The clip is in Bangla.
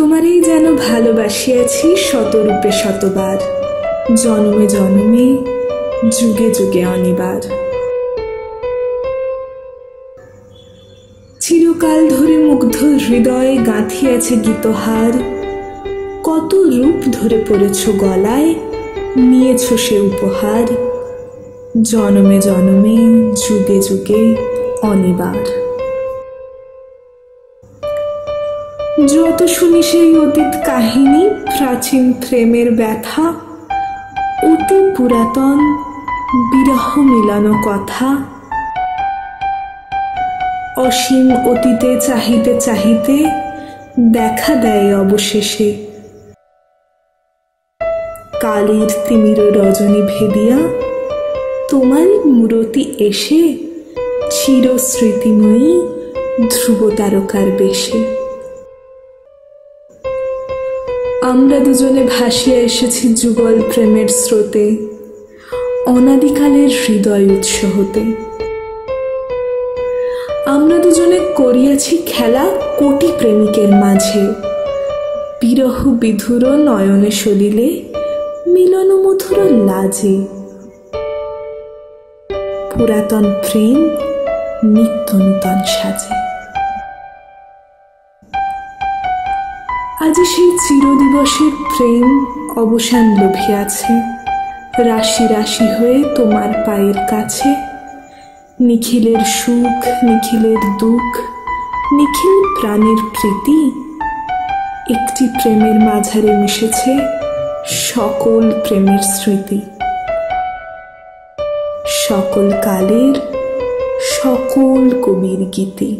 তোমারই যেন ভালোবাসিয়াছি শতরূপে শতবার, জন্মে জন্মে যুগে যুগে অনিবার। চিরকাল ধরে মুগ্ধ হৃদয়ে গাঁথিয়াছে গীতহার, কত রূপ ধরে পড়েছ গলায়, নিয়েছ সে উপহার, জন্মে জন্মে যুগে যুগে অনিবার। যত শুনি সেই অতীত কাহিনী, প্রাচীন প্রেমের ব্যথা, অতি পুরাতন বিরহ মিলন কথা, অসীম অতীতে চাহিতে চাহিতে দেখা দেয় অবশেষে, কালের তিমির রজনী ভেদিয়া তোমারই মূরতি এসে, চির স্মৃতিময়ী ধ্রুব তারকার বেশে। আমরা দুজনে ভাসিয়া এসেছি যুগল প্রেমের স্রোতে, অনাদিকালের হৃদয় উৎস হতে। আমরা দুজনে করিয়াছি খেলা কোটি প্রেমিকের মাঝে, বিরহ বিধুর নয়নে সলিলে মিলন মধুর লাজে। পুরাতন প্রেম নিত্য নূতন সাজে। আজ সেই চিরদিবসের প্রেম অবসান লভিয়াছে, রাশি রাশি হয়ে তোমার পায়ের কাছে। নিখিলের সুখ, নিখিলের দুঃখ, নিখিল প্রাণের প্রীতি, একটি প্রেমের মাঝারে মিশেছে সকল প্রেমের স্মৃতি। সকল কালের সকল কবির গীতি।